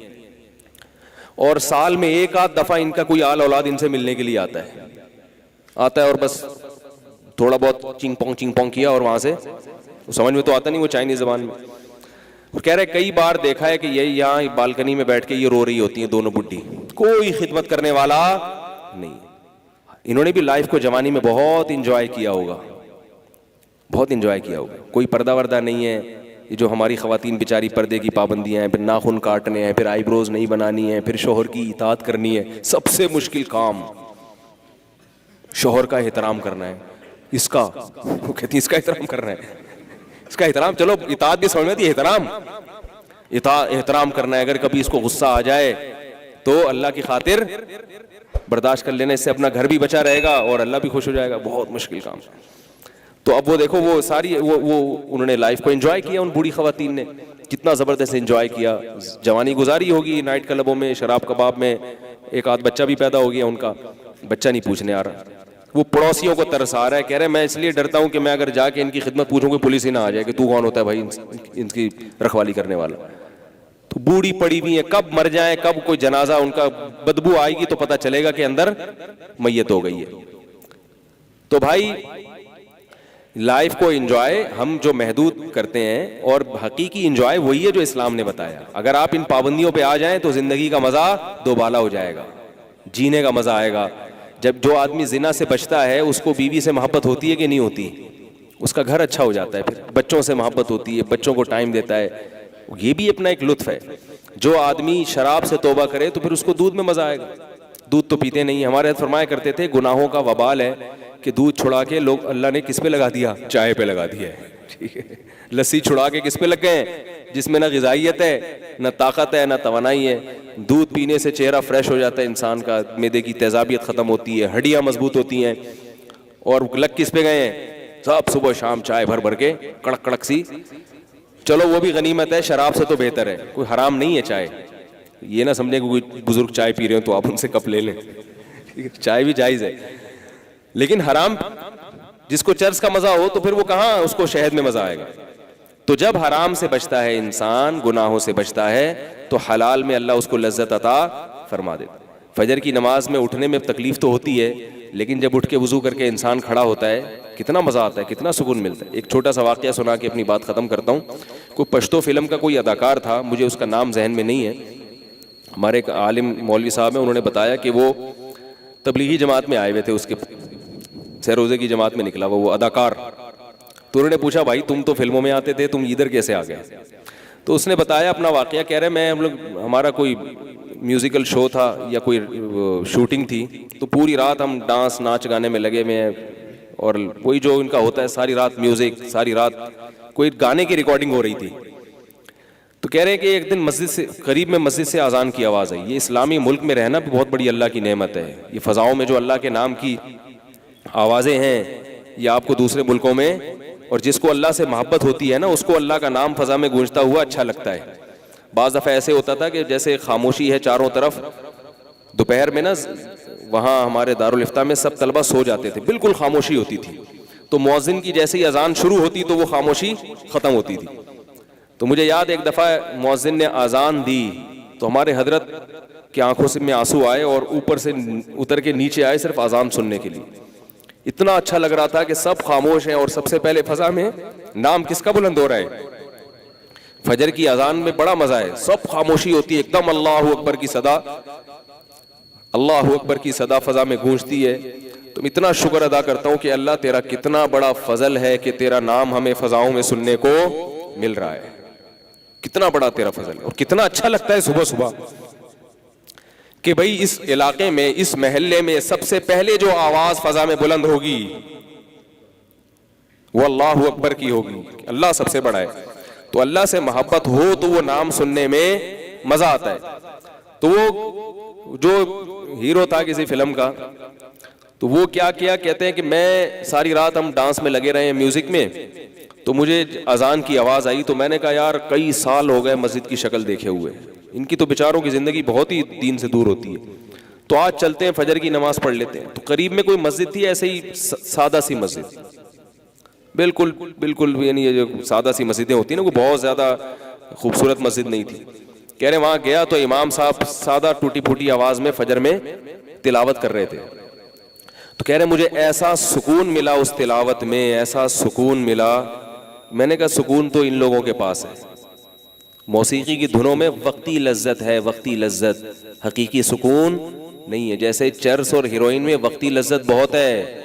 اور سال میں 1 دفعہ ان کا کوئی آل اولاد ان سے ملنے کے لیے آتا ہے اور بس تھوڑا بہت چنگ پونگ کیا اور وہاں سے سمجھ میں تو آتا نہیں وہ چائنیز زبان میں. اور کہہ رہے کئی بار دیکھا ہے کہ یہ یہاں بالکنی میں بیٹھ کے یہ رو رہی ہوتی ہیں دونوں بڈھی, کوئی خدمت کرنے والا نہیں. انہوں نے بھی لائف کو جوانی میں بہت انجوائے کیا ہوگا, بہت انجوائے کیا ہوگا. کوئی پردہ وردہ نہیں ہے, یہ جو ہماری خواتین بیچاری پردے کی پابندیاں ہیں, پھر ناخن کاٹنے ہیں, پھر آئی بروز نہیں بنانی ہے, پھر شوہر کی اطاعت کرنی ہے. سب سے مشکل کام شوہر کا احترام کرنا ہے. اس کا وہ کہتی ہیں اس کا احترام کرنا ہے, اس کا احترام, چلو اطاعت بھی سمجھ میں آتی ہے, احترام کرنا ہے. اگر کبھی اس کو غصہ آ جائے تو اللہ کی خاطر برداشت کر لینا, اس سے اپنا گھر بھی بچا رہے گا اور اللہ بھی خوش ہو جائے گا. بہت مشکل کام. تو اب وہ دیکھو وہ ساری وہ انہوں نے لائف کو انجوائے کیا, ان بوڑھی خواتین نے کتنا زبردست انجوائے کیا. جوانی گزاری ہوگی نائٹ کلبوں میں, شراب کباب میں, 1 بچہ بھی پیدا ہو گیا ان کا, بچہ نہیں پوچھنے آ رہا. وہ پڑوسیوں کو ترس آ رہا ہے, کہہ رہے میں اس لیے ڈرتا ہوں کہ میں اگر جا کے ان کی خدمت پوچھوں گی پولیس ہی نہ آ جائے کہ تو کون ہوتا ہے بھائی ان کی رکھوالی کرنے والا. تو بوڑھی پڑی ہوئی ہیں, کب مر جائیں, کب کوئی جنازہ ان کا بدبو آئے گی تو پتہ چلے گا کہ اندر میت ہو گئی ہے. تو بھائی لائف کو انجوائے ہم جو محدود کرتے ہیں, اور حقیقی انجوائے وہی ہے جو اسلام نے بتایا. اگر آپ ان پابندیوں پہ آ جائیں تو زندگی کا مزہ دوبالا ہو جائے گا, جینے کا مزہ آئے گا. جب جو آدمی زنا سے بچتا ہے اس کو بیوی سے محبت ہوتی ہے کہ نہیں ہوتی, اس کا گھر اچھا ہو جاتا ہے, پھر بچوں سے محبت ہوتی ہے, بچوں کو ٹائم دیتا ہے, یہ بھی اپنا ایک لطف ہے. جو آدمی شراب سے توبہ کرے تو پھر اس کو دودھ میں مزہ آئے گا. دودھ تو پیتے نہیں, ہمارے فرمایا کرتے تھے گناہوں کا وبال ہے کہ دودھ چھڑا کے لوگ اللہ نے کس پہ لگا دیا, چائے پہ لگا دیا ہے. ٹھیک ہے, لسی چھڑا کے کس پہ لگ گئے ہیں, جس میں نہ غذائیت ہے, نہ طاقت ہے, نہ توانائی ہے. دودھ پینے سے چہرہ فریش ہو جاتا ہے انسان کا, معدے کی تیزابیت ختم ہوتی ہے, ہڈیاں مضبوط ہوتی ہیں. اور لگ کس پہ گئے ہیں, سب صبح شام چائے بھر کے کڑک کڑک سی. چلو وہ بھی غنیمت ہے, شراب سے تو بہتر ہے, کوئی حرام نہیں ہے چائے. یہ نہ سمجھیں کہ کوئی بزرگ چائے پی رہے ہو تو آپ ان سے کپ لے لیں, چائے بھی جائز ہے. لیکن حرام, جس کو چرس کا مزہ ہو تو پھر وہ کہاں اس کو شہد میں مزہ آئے گا. تو جب حرام سے بچتا ہے انسان, گناہوں سے بچتا ہے, تو حلال میں اللہ اس کو لذت عطا فرما دیتا. فجر کی نماز میں اٹھنے میں تکلیف تو ہوتی ہے, لیکن جب اٹھ کے وضو کر کے انسان کھڑا ہوتا ہے کتنا مزہ آتا ہے, کتنا سکون ملتا ہے. ایک چھوٹا سا واقعہ سنا کے اپنی بات ختم کرتا ہوں. کوئی پشتو فلم کا کوئی اداکار تھا, مجھے اس کا نام ذہن میں نہیں ہے. ہمارے ایک عالم مولوی صاحب ہیں, انہوں نے بتایا کہ وہ تبلیغی جماعت میں آئے ہوئے تھے, اس کے سہروزے کی جماعت میں نکلا وہ اداکار. تو انہوں نے پوچھا بھائی تم تو فلموں میں آتے تھے, تم ادھر کیسے آ گئے؟ تو اس نے بتایا اپنا واقعہ, کہہ رہے میں ہمارا کوئی میوزیکل شو تھا یا کوئی شوٹنگ تھی, تو پوری رات ہم ڈانس ناچ گانے میں لگے ہوئے ہیں, اور وہی جو ان کا ہوتا ہے ساری رات میوزک, ساری رات کوئی گانے کی ریکارڈنگ ہو رہی تھی. تو کہہ رہے ہیں کہ ایک دن مسجد سے قریب میں مسجد سے اذان کی آواز آئی. یہ اسلامی ملک میں رہنا بھی بہت بڑی اللہ کی نعمت ہے. یہ فضاؤں میں جو اللہ کے نام کی آوازیں ہیں یہ آپ کو دوسرے ملکوں میں, اور جس کو اللہ سے محبت ہوتی ہے نا اس کو اللہ کا نام فضا میں گونجتا ہوا اچھا لگتا ہے. بعض دفعہ ایسے ہوتا تھا کہ جیسے خاموشی ہے چاروں طرف, دوپہر میں نا وہاں ہمارے دارالفتہ میں سب طلبہ سو جاتے تھے, بالکل خاموشی ہوتی تھی. تو مؤذن کی جیسے ہی اذان شروع ہوتی تو وہ خاموشی ختم ہوتی تھی. تو مجھے یاد ایک دفعہ مؤذن نے اذان دی تو ہمارے حضرت کی آنکھوں سے میں آنسو آئے اور اوپر سے اتر کے نیچے آئے صرف اذان سننے کے لیے. اتنا اچھا لگ رہا تھا کہ سب خاموش ہیں اور سب سے پہلے فضا میں نام کس کا بلند ہو رہا ہے. فجر کی اذان میں بڑا مزہ ہے, سب خاموشی ہوتی ہے, ایک دم اللہ اکبر کی صدا, اللہ اکبر کی صدا فضا میں گونجتی ہے. تو اتنا شکر ادا کرتا ہوں کہ اللہ تیرا کتنا بڑا فضل ہے کہ تیرا نام ہمیں فضاؤں میں سننے کو مل رہا ہے. کتنا بڑا تیرا فضل ہے, اور کتنا اچھا لگتا ہے صبح صبح کہ بھئی اس علاقے میں, اس محلے میں سب سے پہلے جو آواز فضا میں بلند ہوگی وہ اللہ اکبر کی ہوگی. اللہ سب سے بڑا ہے. تو اللہ سے محبت ہو تو وہ نام سننے میں مزہ آتا ہے. تو وہ جو ہیرو تھا کسی فلم کا, تو وہ کیا کہتے ہیں کہ میں ساری رات ہم ڈانس میں لگے رہے ہیں میوزک میں, تو مجھے اذان کی آواز آئی تو میں نے کہا یار کئی سال ہو گئے مسجد کی شکل دیکھے ہوئے, ان کی تو بیچاروں کی زندگی بہت ہی دین سے دور ہوتی ہے, تو آج چلتے ہیں فجر کی نماز پڑھ لیتے ہیں. تو قریب میں کوئی مسجد تھی ایسے ہی سادہ سی مسجد, بالکل بالکل، یعنی یہ جو سادہ سی مسجدیں ہوتی ہیں نا، وہ بہت زیادہ خوبصورت مسجد نہیں تھی. کہہ رہے وہاں گیا تو امام صاحب سادہ ٹوٹی پھوٹی آواز میں فجر میں تلاوت کر رہے تھے. تو کہہ رہے مجھے ایسا سکون ملا اس تلاوت میں، ایسا سکون ملا. میں نے کہا سکون تو ان لوگوں کے پاس ہے. موسیقی کی دھنوں میں وقتی لذت ہے، وقتی لذت، حقیقی سکون نہیں ہے. جیسے چرس اور ہیروئن میں وقتی لذت بہت ہے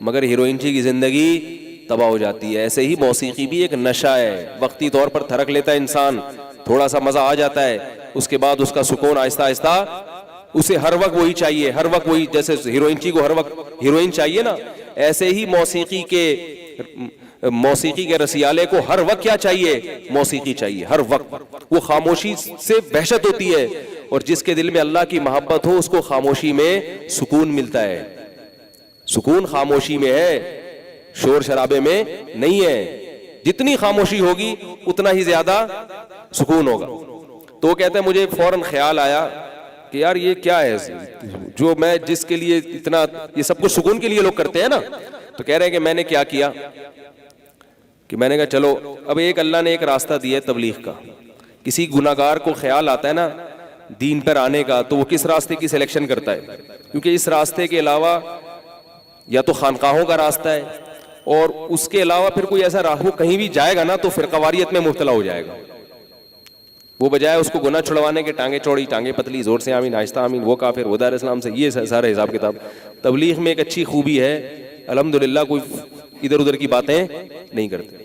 مگر ہیروئن کی زندگی تباہ ہو جاتی ہے، ایسے ہی موسیقی بھی ایک نشہ ہے. وقتی طور پر تھرک لیتا ہے انسان، تھوڑا سا مزہ آ جاتا ہے، اس کے بعد اس کا سکون آہستہ آہستہ، اسے ہر وقت وہی چاہیے، ہر وقت وہی. جیسے ہیروئن کو ہر وقت ہیروئن چاہیے نا، ایسے ہی موسیقی کے رسیالے کو ہر وقت کیا چاہیے؟ موسیقی چاہیے ہر وقت. وہ خاموشی سے وحشت ہوتی ہے، اور جس کے دل میں اللہ کی محبت ہو اس کو خاموشی میں سکون ملتا ہے. سکون خاموشی میں ہے، شور شرابے میں نہیں ہے. جتنی خاموشی ہوگی اتنا ہی زیادہ سکون ہوگا. تو وہ کہتے ہیں مجھے فوراً خیال آیا کہ یار یہ کیا ہے جو میں جس کے لیے اتنا، یہ سب کچھ سکون کے لیے لوگ کرتے ہیں نا. تو کہہ رہے ہیں کہ میں نے کیا کیا کہ میں نے کہا چلو اب ایک اللہ نے ایک راستہ دیا ہے تبلیغ کا. کسی گناہگار کو خیال آتا ہے نا دین پر آنے کا تو وہ کس راستے کی سلیکشن کرتا ہے، کیونکہ اس راستے کے علاوہ یا تو خانقاہوں کا راستہ ہے، اور اس کے علاوہ پھر کوئی ایسا راہ، وہ کہیں بھی جائے گا نا تو فرقواریت میں مبتلا ہو جائے گا. وہ بجائے اس کو گناہ چھڑوانے کے ٹانگیں چوڑی ٹانگیں پتلی، زور سے آمین آہستہ آمین، وہ کافر، وہ دار اسلام سے، یہ سارا حساب کتاب. تبلیغ میں ایک اچھی خوبی ہے الحمدللہ، کوئی ادھر ادھر کی باتیں نہیں کرتے.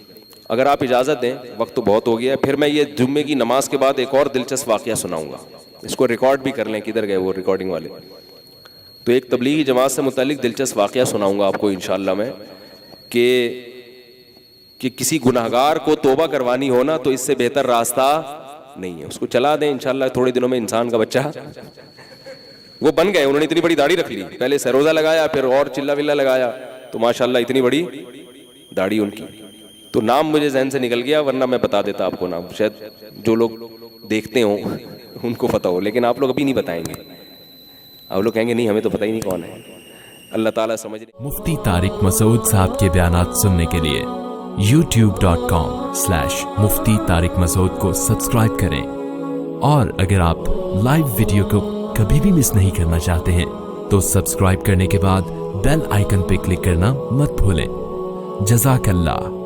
اگر آپ اجازت دیں، وقت تو بہت ہو گیا، پھر میں یہ جمعے کی نماز کے بعد ایک اور دلچسپ واقعہ سناؤں گا. اس کو ریکارڈ بھی کر لیں، کدھر گئے وہ ریکارڈنگ والے. تو ایک تبلیغی جماعت سے متعلق دلچسپ واقعہ سناؤں گا آپ کو انشاءاللہ میں، کہ کسی گناہگار کو توبہ کروانی ہونا تو اس سے بہتر راستہ نہیں ہے. اس کو چلا دیں انشاءاللہ، تھوڑے دنوں میں انسان کا بچہ وہ بن گئے. انہوں نے اتنی بڑی داڑھی رکھ لی، پہلے سروزہ لگایا، پھر اور چلا ولا لگایا، تو ماشاءاللہ اتنی بڑی داڑھی ان کی. تو نام مجھے ذہن سے نکل گیا، ورنہ میں بتا دیتا آپ کو نام، شاید جو لوگ دیکھتے ہوں ان کو پتہ ہو، لیکن آپ لوگ ابھی نہیں بتائیں گے. آپ لوگ کہیں گے نہیں ہمیں تو پتہ ہی نہیں کون ہے. اللہ تعالیٰ سمجھ. مفتی طارق مسعود صاحب کے بیانات سننے کے لیے youtube.com/مفتی طارق مسعود کو سبسکرائب کریں، اور اگر آپ لائیو ویڈیو کو کبھی بھی مس نہیں کرنا چاہتے ہیں تو سبسکرائب کرنے کے بعد بیل آئیکن پہ کلک کرنا مت بھولیں. جزاک اللہ.